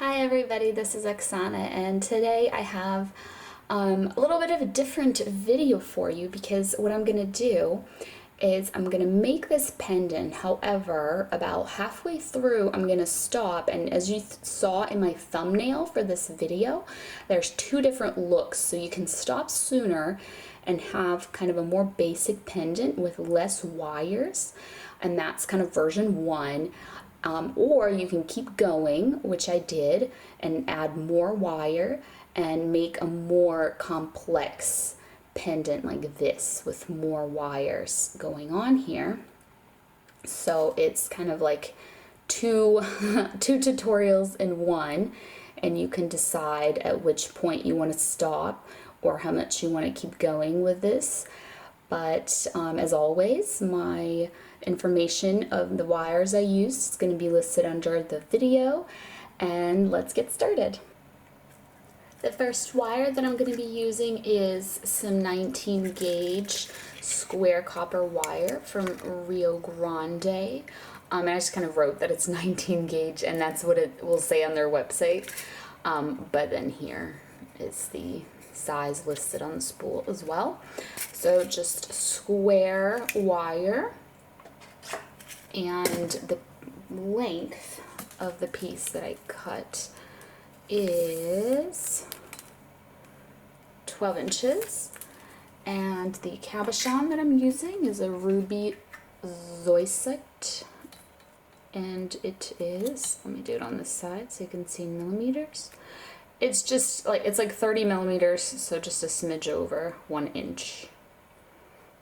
Hi everybody, this is Oksana, and today I have a little bit of a different video for you because what I'm going to do is I'm going to make this pendant. However, about halfway through I'm going to stop, and as you saw in my thumbnail for this video, there's two different looks, so you can stop sooner and have kind of a more basic pendant with less wires, and that's kind of version 1. Or you can keep going, which I did, and add more wire and make a more complex pendant like this with more wires going on here. So it's kind of like two tutorials in one, and you can decide at which point you want to stop or how much you want to keep going with this. But as always, my information of the wires I used is going to be listed under the video, and let's get started. The first wire that I'm going to be using is some 19 gauge square copper wire from Rio Grande. I just kind of wrote that it's 19 gauge, and that's what it will say on their website. But then here is the size listed on the spool as well. So just square wire, and the length of the piece that I cut is 12 inches, and the cabochon that I'm using is a Ruby Zoisite, and it is, let me do it on this side so you can see millimeters. It's just like, it's like 30 millimeters, so just a smidge over 1 inch.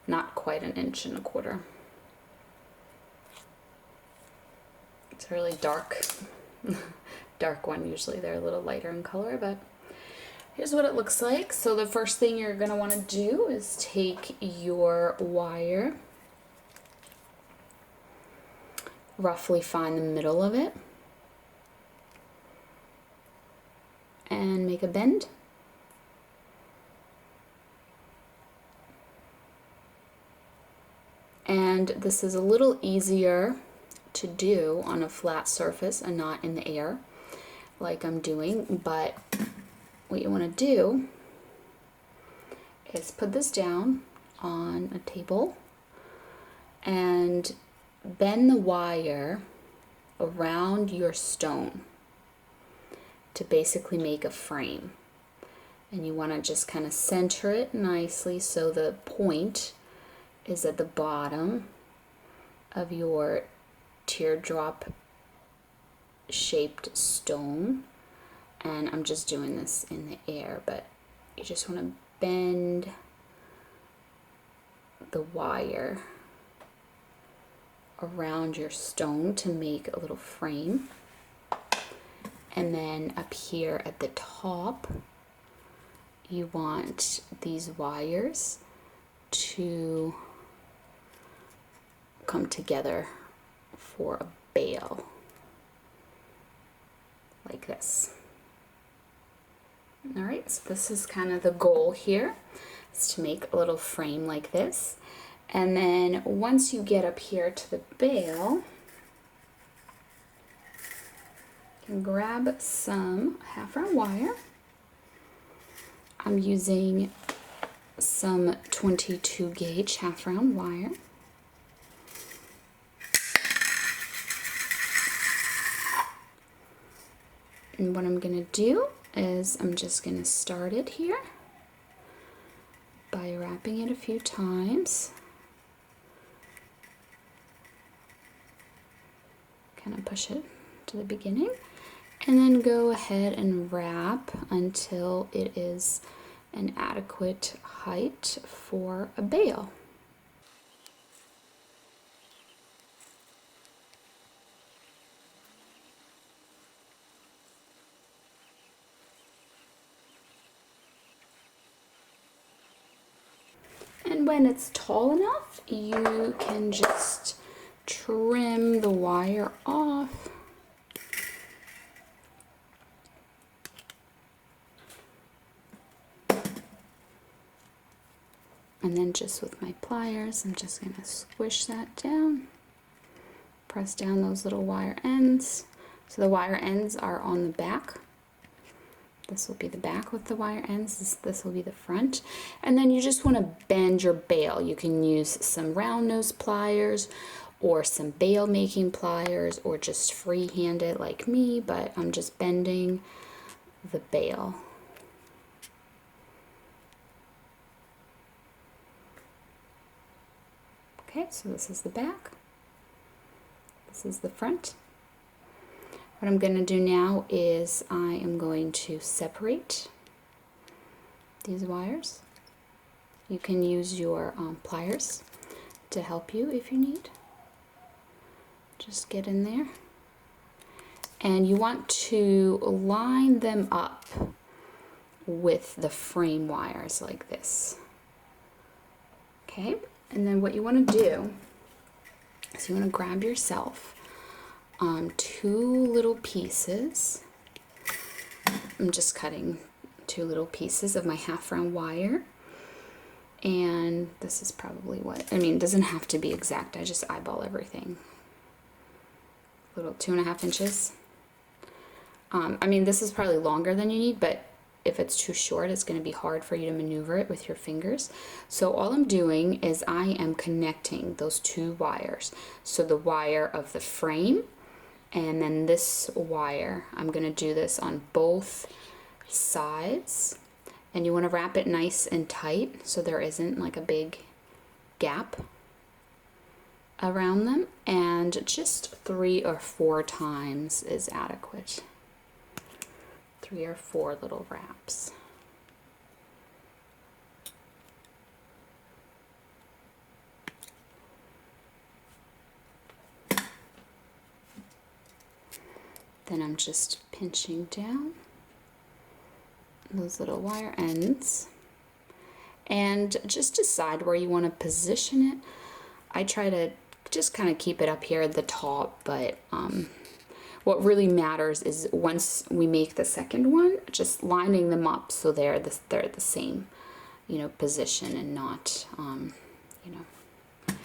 Not quite an inch and a quarter. It's a really dark, dark one. Usually they're a little lighter in color, but here's what it looks like. So the first thing you're gonna wanna do is take your wire, roughly find the middle of it, and make a bend. And this is a little easier to do on a flat surface and not in the air like I'm doing, but what you want to do is put this down on a table and bend the wire around your stone to basically make a frame. And you want to just kind of center it nicely so the point is at the bottom of your teardrop shaped stone. And I'm just doing this in the air, but you just want to bend the wire around your stone to make a little frame. And then up here at the top, you want these wires to come together for a bail, like this. Alright, so this is kind of the goal here, is to make a little frame like this. And then once you get up here to the bail, you can grab some half-round wire. I'm using some 22 gauge half-round wire. And what I'm going to do is I'm just going to start it here by wrapping it a few times. Kind of push it to the beginning, and then go ahead and wrap until it is an adequate height for a bail. And when it's tall enough, you can just trim the wire off. And then just with my pliers, I'm just going to squish that down. Press down those little wire ends So the wire ends are on the back. This will be the back with the wire ends. This will be the front. And then you just want to bend your bail. You can use some round nose pliers or some bail making pliers, or just freehand it like me, but I'm just bending the bail. Okay, so this is the back. This is the front. What I'm going to do now is I am going to separate these wires. You can use your pliers to help you if you need. Just get in there. And you want to line them up with the frame wires like this. Okay, and then what you want to do is you want to grab yourself two little pieces. I'm just cutting two little pieces of my half round wire. And this is probably what, I mean, it doesn't have to be exact. I just eyeball everything. Little 2.5 inches. I mean, this is probably longer than you need, but if it's too short, it's going to be hard for you to maneuver it with your fingers. So all I'm doing is I am connecting those two wires. So the wire of the frame and then this wire. I'm going to do this on both sides. And you want to wrap it nice and tight so there isn't like a big gap around them, and just 3 or 4 times is adequate. 3 or 4 little wraps. Then I'm just pinching down those little wire ends, and just decide where you want to position it. I try to just kind of keep it up here at the top, but what really matters is once we make the second one, just lining them up so they're the same, you know, position, and not you know,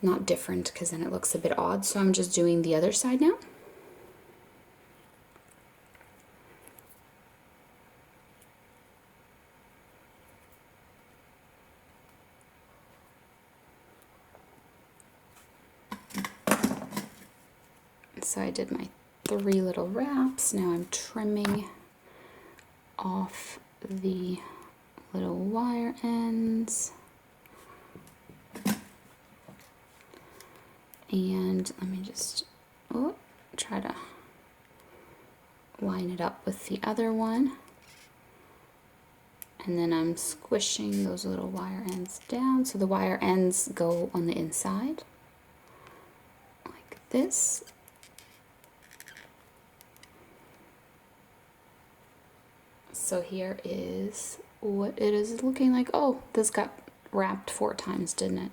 not different, because then it looks a bit odd. So I'm just doing the other side now. So I did my 3 little wraps. Now I'm trimming off the little wire ends. And let me just try to line it up with the other one. And then I'm squishing those little wire ends down so the wire ends go on the inside like this. So here is what it is looking like. Oh, this got wrapped 4 times, didn't it?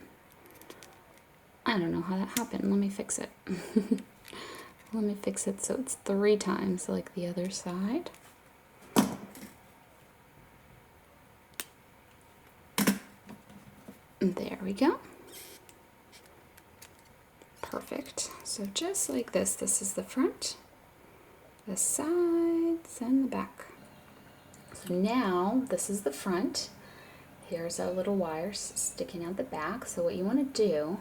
I don't know how that happened. Let me fix it. Let me fix it so it's 3 times like the other side. There we go. Perfect. So just like this, this is the front, the sides, and the back. So now this is the front. Here's our little wires sticking out the back. So what you want to do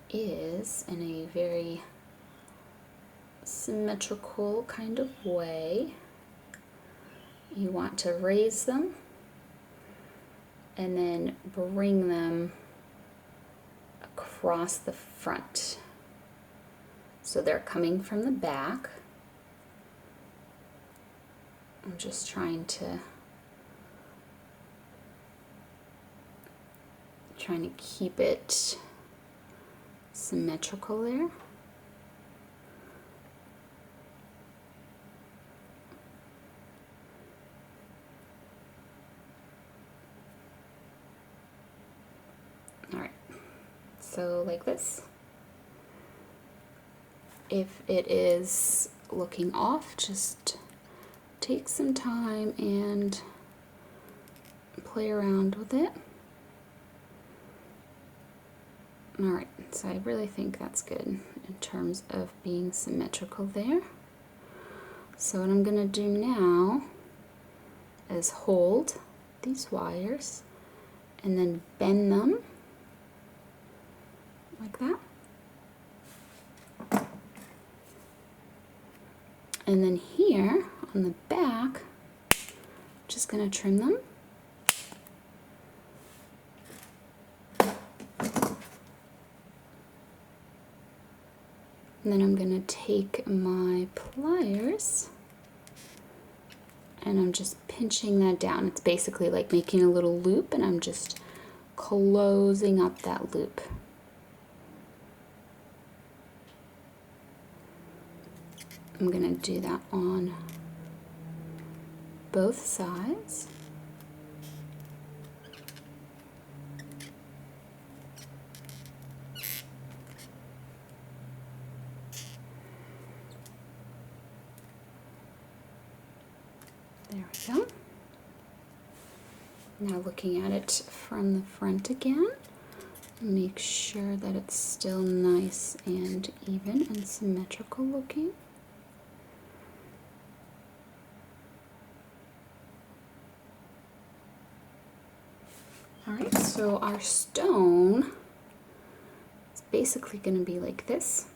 is, in a very symmetrical kind of way, you want to raise them and then bring them across the front. So they're coming from the back. I'm just trying to keep it symmetrical there. All right, so like this. If it is looking off, just take some time and play around with it. All right, so I really think that's good. in terms of being symmetrical there. So what I'm going to do now is hold these wires and then bend them like that. And then here on the back, just going to trim them. And then I'm going to take my pliers and I'm just pinching that down. It's basically like making a little loop, and I'm just closing up that loop. I'm going to do that on both sides. There we go. Now looking at it from the front again, make sure that it's still nice and even and symmetrical looking. Alright, so our stone is basically going to be like this.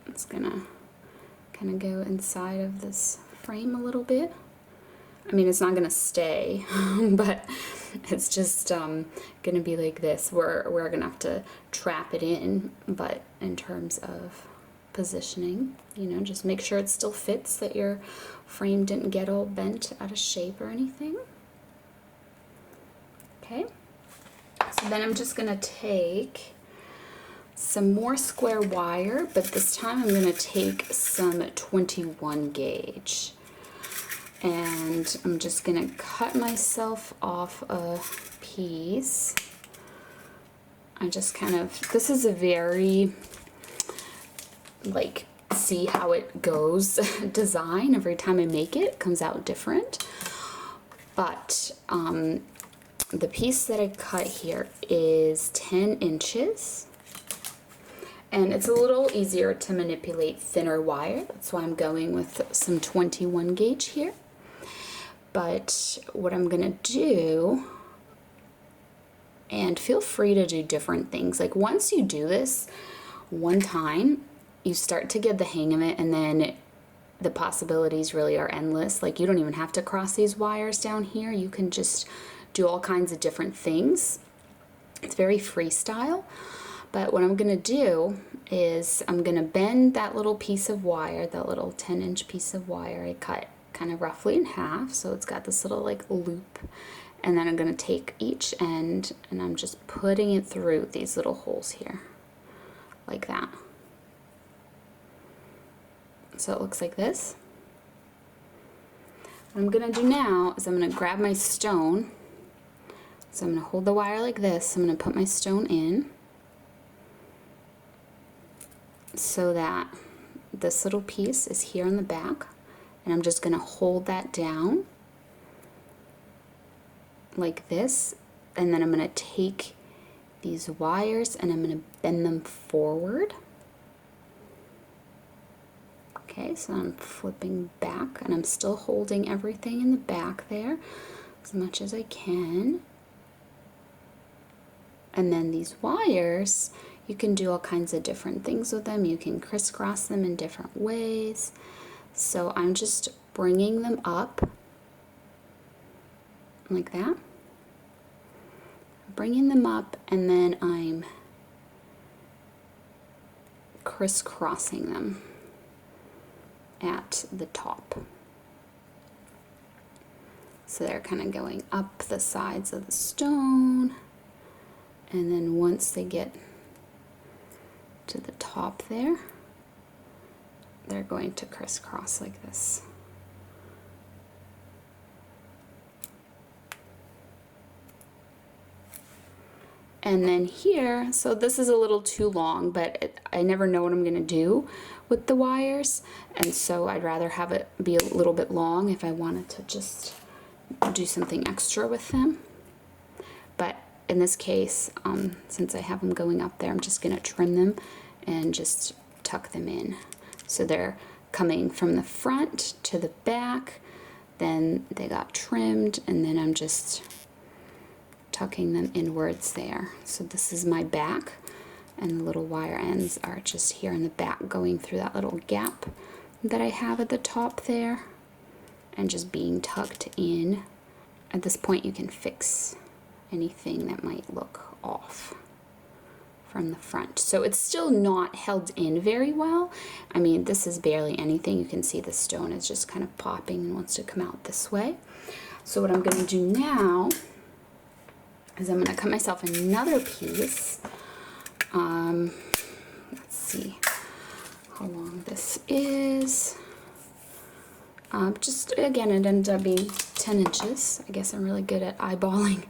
It's gonna kind of go inside of this frame a little bit. I mean, it's not gonna stay, but it's just gonna be like this. We're gonna have to trap it in, but in terms of positioning, you know, just make sure it still fits, that your frame didn't get all bent out of shape or anything. Okay, so then I'm just gonna take some more square wire, but this time I'm going to take some 21 gauge, and I'm just going to cut myself off a piece. I just kind of, this is a very like see how it goes design. Every time I make it, it comes out different, but the piece that I cut here is 10 inches. And it's a little easier to manipulate thinner wire. That's why I'm going with some 21 gauge here. But what I'm gonna do, and feel free to do different things. Like once you do this one time, you start to get the hang of it, and then the possibilities really are endless. Like you don't even have to cross these wires down here. You can just do all kinds of different things. It's very freestyle. But what I'm going to do is I'm going to bend that little piece of wire, that little 10-inch piece of wire I cut kind of roughly in half, so it's got this little like loop, and then I'm going to take each end and I'm just putting it through these little holes here, like that. So it looks like this. What I'm going to do now is I'm going to grab my stone, so I'm going to hold the wire like this, I'm going to put my stone in, so that this little piece is here on the back, and I'm just going to hold that down like this, and then I'm going to take these wires and I'm going to bend them forward. Okay, so I'm flipping back and I'm still holding everything in the back there as much as I can. And then these wires, you can do all kinds of different things with them. You can crisscross them in different ways. So I'm just bringing them up like that. Bringing them up, and then I'm crisscrossing them at the top. So they're kind of going up the sides of the stone, and then once they get to the top there, they're going to crisscross like this. And then here, so this is a little too long, but I never know what I'm going to do with the wires, and so I'd rather have it be a little bit long if I wanted to just do something extra with them. But in this case, since I have them going up there, I'm just going to trim them and just tuck them in. So they're coming from the front to the back, then they got trimmed, and then I'm just tucking them inwards there. So this is my back, and the little wire ends are just here in the back going through that little gap that I have at the top there and just being tucked in. At this point you can fix anything that might look off from the front. So it's still not held in very well. I mean, this is barely anything. You can see the stone is just kind of popping and wants to come out this way. So what I'm going to do now is I'm going to cut myself another piece. Let's see how long this is. Just again, it ended up being 10 inches. I guess I'm really good at eyeballing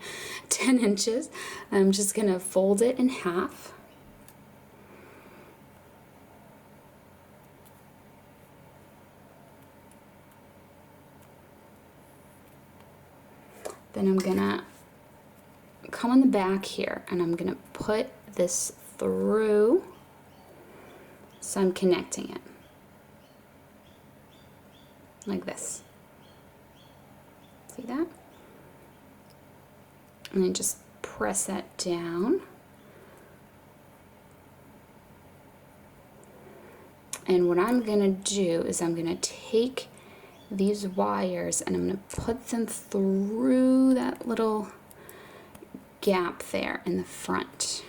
10 inches. I'm just going to fold it in half. Then I'm going to come on the back here and I'm going to put this through, so I'm connecting it like this. See that? And then just press that down. And what I'm going to do is I'm going to take these wires and I'm going to put them through that little gap there in the front.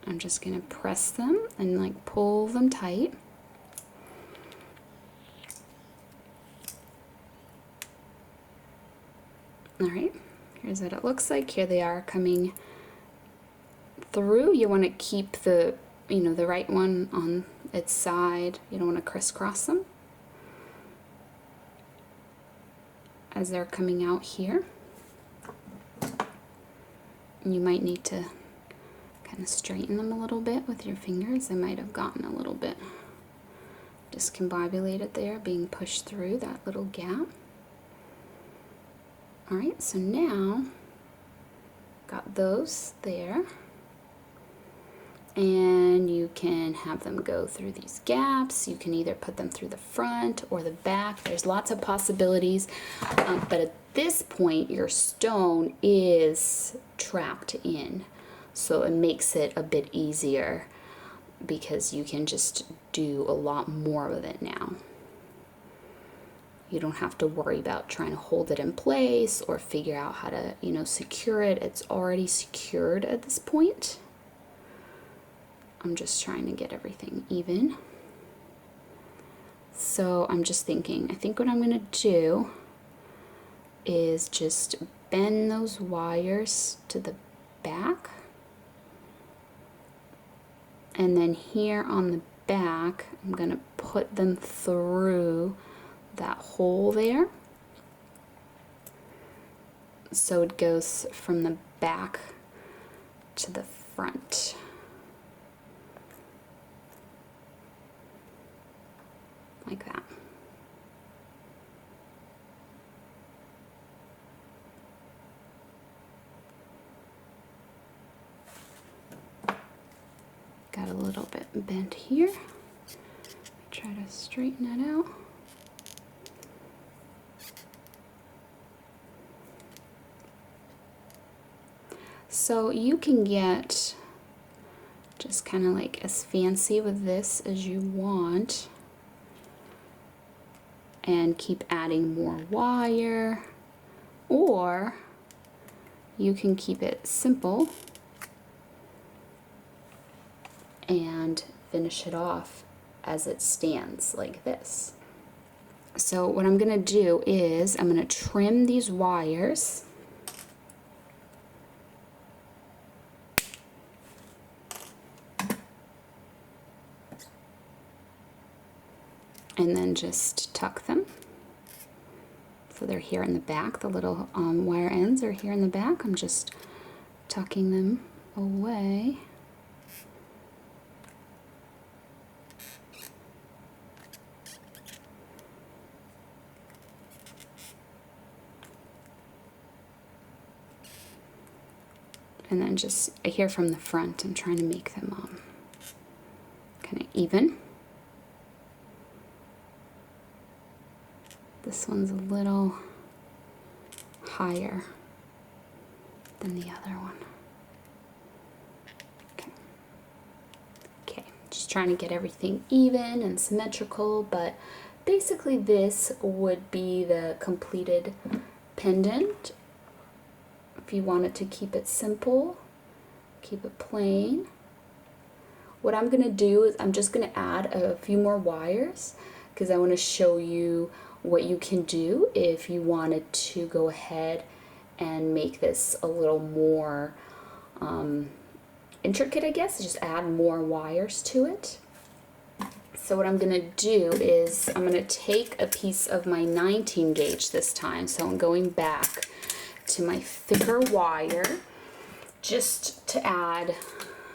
I'm just going to press them and like pull them tight. Alright, here's what it looks like. Here they are coming through. You want to keep the, the right one on its side. You don't want to crisscross them as they're coming out here. And you might need to kind of straighten them a little bit with your fingers. They might have gotten a little bit discombobulated there, being pushed through that little gap. Alright, so now got those there, and you can have them go through these gaps. You can either put them through the front or the back. There's lots of possibilities, but at this point your stone is trapped in, so it makes it a bit easier because you can just do a lot more with it now. You don't have to worry about trying to hold it in place or figure out how to, secure it. It's already secured at this point. I'm just trying to get everything even. So I'm just thinking, I think what I'm going to do is just bend those wires to the back. And then here on the back, I'm going to put them through that hole there, so it goes from the back to the front. Like that. Got a little bit bent here. Try to straighten it out. So you can get just kind of like as fancy with this as you want and keep adding more wire, or you can keep it simple and finish it off as it stands like this. So what I'm going to do is I'm going to trim these wires. And then just tuck them. So they're here in the back. The little wire ends are here in the back. I'm just tucking them away. And then just here from the front, I'm trying to make them kind of even. This one's a little higher than the other one. Okay, just trying to get everything even and symmetrical, but basically this would be the completed pendant. If you wanted to keep it simple, keep it plain. What I'm gonna do is I'm just gonna add a few more wires because I want to show you what you can do if you wanted to go ahead and make this a little more intricate, I guess. Just add more wires to it. So what I'm gonna do is I'm gonna take a piece of my 19 gauge this time. So I'm going back to my thicker wire just to add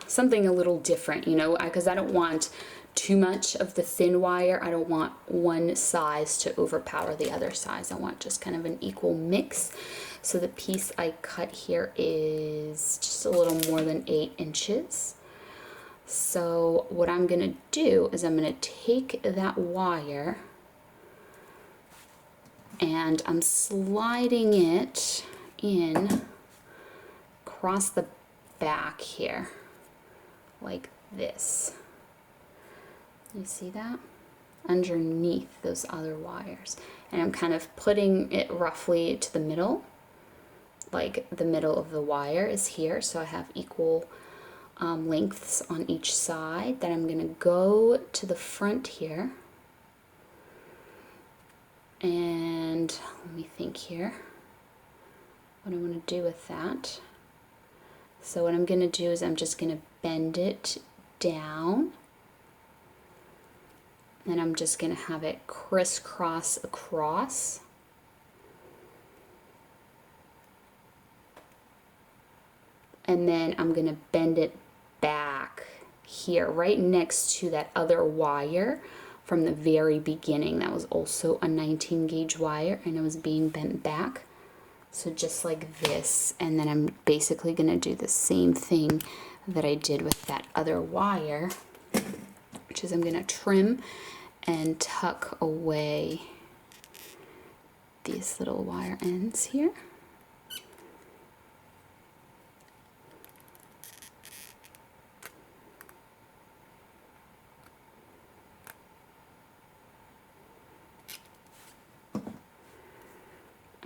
something a little different, you know, because I don't want too much of the thin wire. I don't want one size to overpower the other size. I want just kind of an equal mix. So the piece I cut here is just a little more than 8 inches. So what I'm gonna do is I'm gonna take that wire and I'm sliding it in across the back here like this. You see that? Underneath those other wires. And I'm kind of putting it roughly to the middle, like the middle of the wire is here, so I have equal lengths on each side. Then I'm gonna go to the front here, and let me think here what I want to do with that. So what I'm gonna do is I'm just gonna bend it down, and I'm just gonna have it crisscross across. And then I'm gonna bend it back here, right next to that other wire from the very beginning. That was also a 19 gauge wire and it was being bent back. So just like this, and then I'm basically gonna do the same thing that I did with that other wire, which is I'm gonna trim and tuck away these little wire ends here.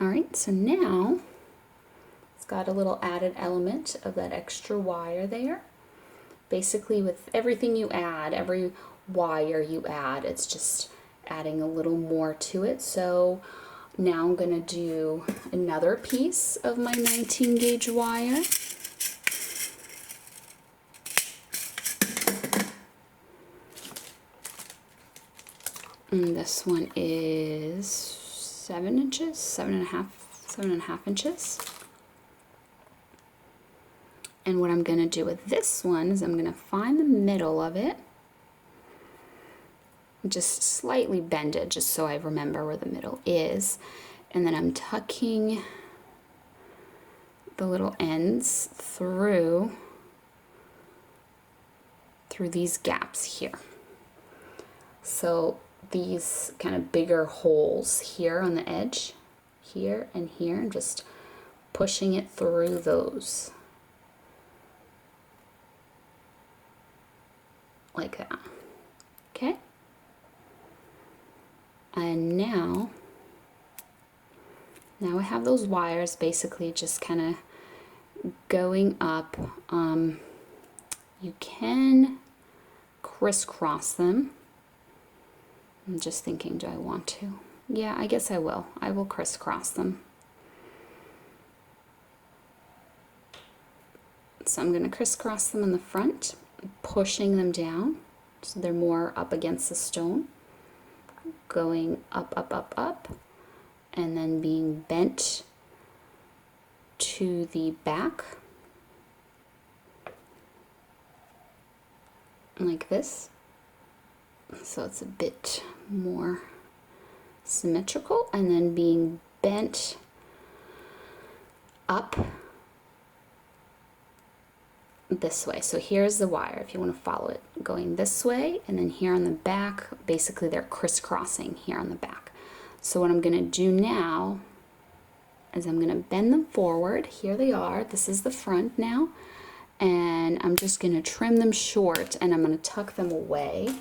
All right, so now it's got a little added element of that extra wire there. Basically with everything you add, every wire you add, it's just adding a little more to it. So now I'm gonna do another piece of my 19 gauge wire. And this one is 7 inches, 7.5 inches. And what I'm gonna do with this one is I'm gonna find the middle of it, just slightly bend it just so I remember where the middle is. And then I'm tucking the little ends through these gaps here. So these kind of bigger holes here on the edge, here and here, and just pushing it through those like that. Okay, and now I have those wires basically just kind of going up. You can crisscross them. I'm just thinking, do I want to? Yeah, I guess I will. I will crisscross them. So I'm going to crisscross them in the front, pushing them down so they're more up against the stone, going up, up, up, up, and then being bent to the back like this. So it's a bit more symmetrical, and then being bent up this way. So here's the wire, if you want to follow it, going this way, and then here on the back, basically they're crisscrossing here on the back. So what I'm going to do now is I'm going to bend them forward. Here they are. This is the front now. And I'm just going to trim them short, and I'm going to tuck them away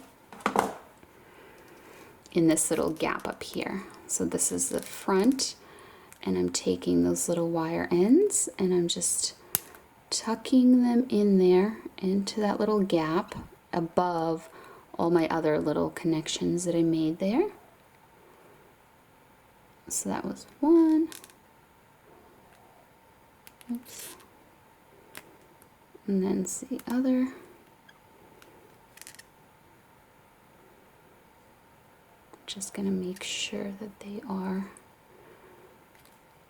in this little gap up here. So this is the front, and I'm taking those little wire ends and I'm just tucking them in there into that little gap above all my other little connections that I made there. So that was one. Oops. And then it's the other. Just going to make sure that they are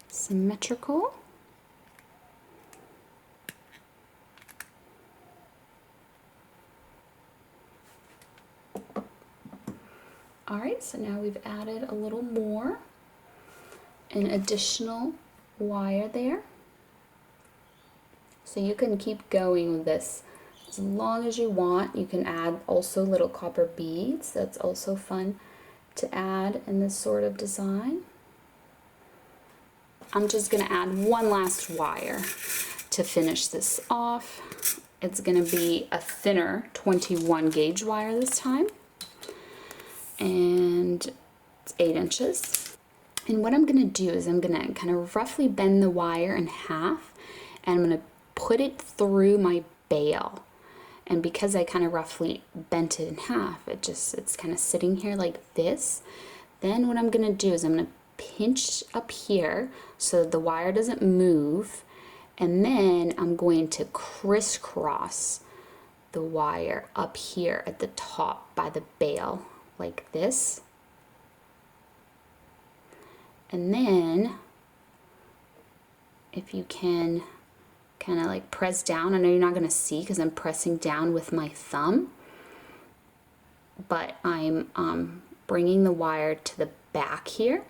symmetrical. All right, so now we've added a little more, an additional wire there. So you can keep going with this as long as you want. You can add also little copper beads. That's also fun to add in this sort of design. I'm just going to add one last wire to finish this off. It's going to be a thinner 21 gauge wire this time, and it's 8 inches. And what I'm going to do is I'm going to kind of roughly bend the wire in half, and I'm going to put it through my bail. And because I kind of roughly bent it in half, it's kind of sitting here like this. Then what I'm going to do is I'm going to pinch up here so that the wire doesn't move, and then I'm going to crisscross the wire up here at the top by the bail like this. And then if you can kind of like press down. I know you're not going to see because I'm pressing down with my thumb, but I'm bringing the wire to the back here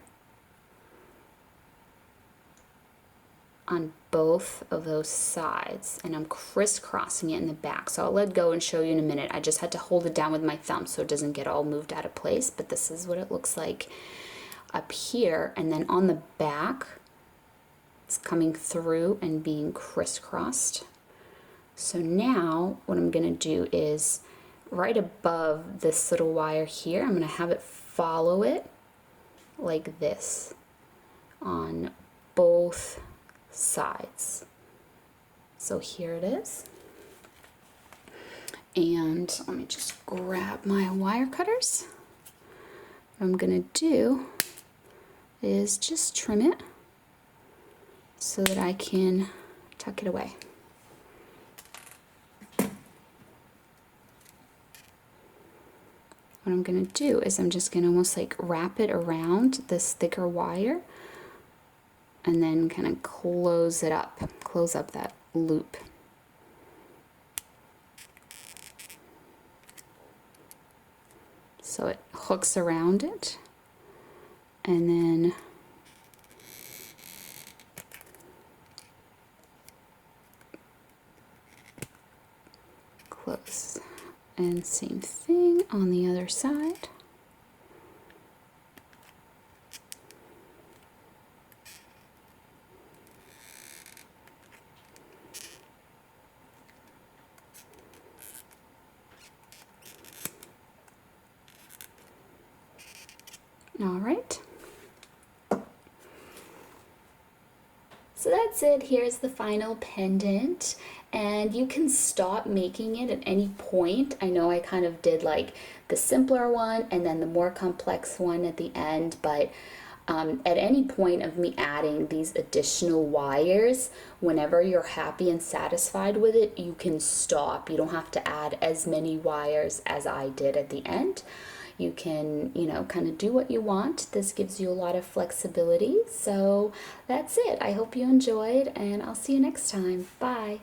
on both of those sides, and I'm crisscrossing it in the back. So I'll let go and show you in a minute. I just had to hold it down with my thumb so it doesn't get all moved out of place, but this is what it looks like up here. And then on the back, it's coming through and being crisscrossed. So now what I'm going to do is right above this little wire here, I'm going to have it follow it like this on both sides. So here it is. And let me just grab my wire cutters. What I'm going to do is just trim it so that I can tuck it away. What I'm going to do is I'm just going to almost like wrap it around this thicker wire and then kind of close up that loop. So it hooks around it, and then close. And same thing on the other side. All right. So that's it. Here's the final pendant, and you can stop making it at any point. I know I kind of did like the simpler one and then the more complex one at the end, but at any point of me adding these additional wires, whenever you're happy and satisfied with it, you can stop. You don't have to add as many wires as I did at the end. You can, kind of do what you want. This gives you a lot of flexibility. So that's it. I hope you enjoyed, and I'll see you next time. Bye.